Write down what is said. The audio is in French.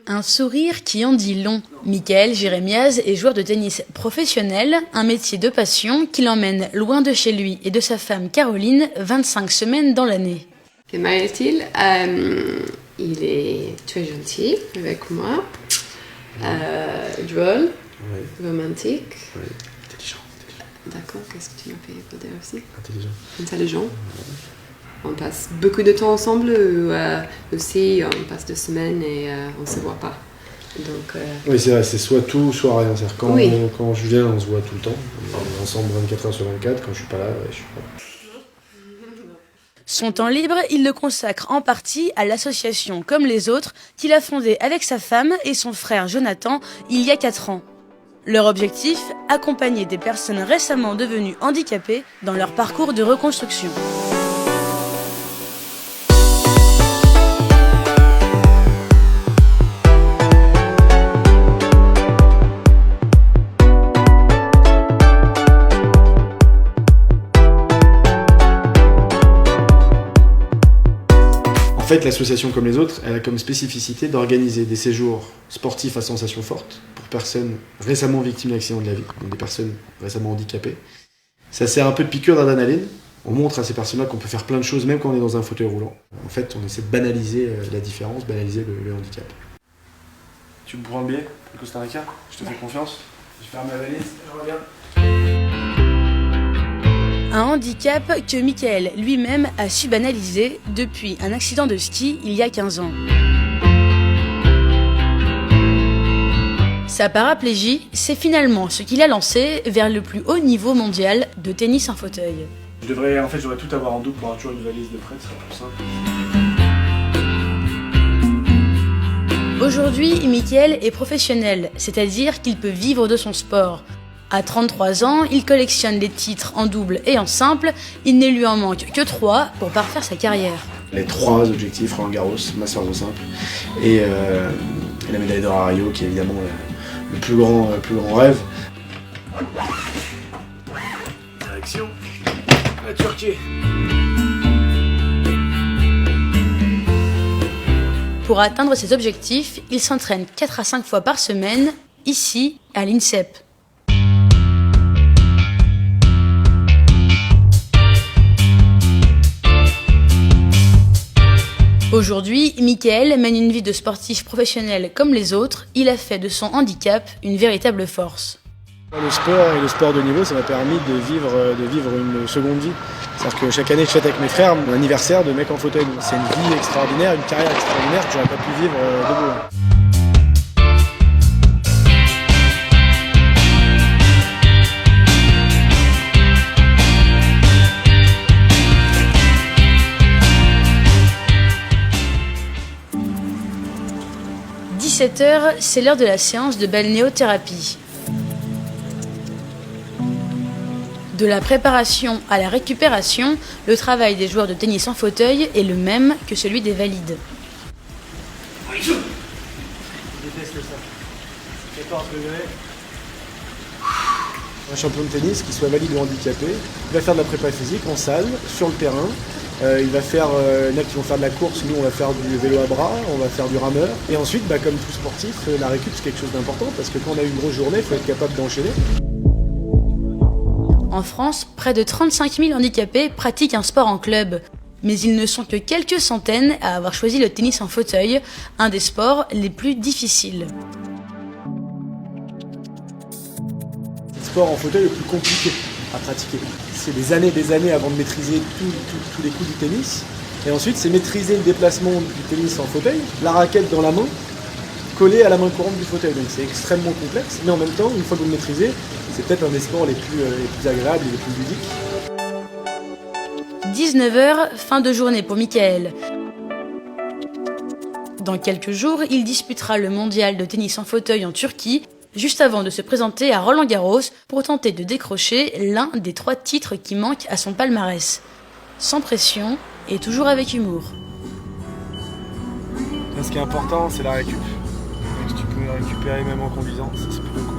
Un sourire qui en dit long. Michael Jérémiaz est joueur de tennis professionnel, un métier de passion qui l'emmène loin de chez lui et de sa femme Caroline, 25 semaines dans l'année. Comment est-il? Il est très gentil avec moi, drôle, romantique. Oui. Intelligent. D'accord, qu'est-ce que tu m'as fait dire aussi? Intelligent. On passe beaucoup de temps ensemble aussi, on passe 2 semaines et on ne se voit pas. Donc, Oui, c'est vrai, c'est soit tout, soit rien. C'est-à-dire quand je viens, on se voit tout le temps. On est ensemble 24 heures sur 24. Quand je suis pas là, je suis pas là. Son temps libre, il le consacre en partie à l'association Comme les autres qu'il a fondée avec sa femme et son frère Jonathan il y a 4 ans. Leur objectif, accompagner des personnes récemment devenues handicapées dans leur parcours de reconstruction. En fait, l'association Comme les autres, elle a comme spécificité d'organiser des séjours sportifs à sensations fortes pour personnes récemment victimes d'accidents de la vie, donc des personnes récemment handicapées. Ça sert un peu de piqûre d'adrénaline. On montre à ces personnes-là qu'on peut faire plein de choses, même quand on est dans un fauteuil roulant. En fait, on essaie de banaliser la différence, banaliser le handicap. Tu me prends le billet pour le Costa Rica? Je te fais confiance. Je ferme ma valise, je reviens. Un handicap que Michael lui-même a su banaliser depuis un accident de ski il y a 15 ans. Sa paraplégie, c'est finalement ce qui l'a lancé vers le plus haut niveau mondial de tennis en fauteuil. J'aurais tout avoir en double pour avoir toujours une valise de près, ce serait plus simple. Aujourd'hui, Michael est professionnel, c'est-à-dire qu'il peut vivre de son sport. À 33 ans, il collectionne les titres en double et en simple. Il ne lui en manque que 3 pour parfaire sa carrière. Les 3 objectifs, Roland Garros, Masters de simple et la médaille d'or à Rio, qui est évidemment le plus grand rêve. Direction la Turquie. Pour atteindre ses objectifs, il s'entraîne 4 à 5 fois par semaine, ici, à l'INSEP. Aujourd'hui, Michael mène une vie de sportif professionnel comme les autres. Il a fait de son handicap une véritable force. Le sport et le sport de niveau, ça m'a permis de vivre une seconde vie. C'est-à-dire que chaque année, je fête avec mes frères mon anniversaire de mec en fauteuil. C'est une vie extraordinaire, une carrière extraordinaire que j'aurais pas pu vivre debout. 17h, c'est l'heure de la séance de balnéothérapie. De la préparation à la récupération, le travail des joueurs de tennis en fauteuil est le même que celui des valides. Je déteste ça. 14 degrés. Un champion de tennis, qu'il soit valide ou handicapé, il va faire de la prépa physique en salle, sur le terrain. Il va faire, il y en a qui vont faire de la course, nous on va faire du vélo à bras, on va faire du rameur. Et ensuite, comme tout sportif, la récup c'est quelque chose d'important parce que quand on a une grosse journée, il faut être capable d'enchaîner. En France, près de 35 000 handicapés pratiquent un sport en club. Mais ils ne sont que quelques centaines à avoir choisi le tennis en fauteuil, un des sports les plus difficiles. C'est le sport en fauteuil le plus compliqué à pratiquer. C'est des années avant de maîtriser tous les coups du tennis. Et ensuite, c'est maîtriser le déplacement du tennis en fauteuil, la raquette dans la main, collée à la main courante du fauteuil. Donc c'est extrêmement complexe, mais en même temps, une fois que vous le maîtrisez, c'est peut-être un des sports les plus agréables et les plus ludiques. 19h, fin de journée pour Michael. Dans quelques jours, il disputera le mondial de tennis en fauteuil en Turquie, juste avant de se présenter à Roland Garros pour tenter de décrocher l'un des 3 titres qui manquent à son palmarès. Sans pression et toujours avec humour. Ce qui est important, c'est la récup. Tu peux récupérer même en conduisant, ça c'est plutôt cool.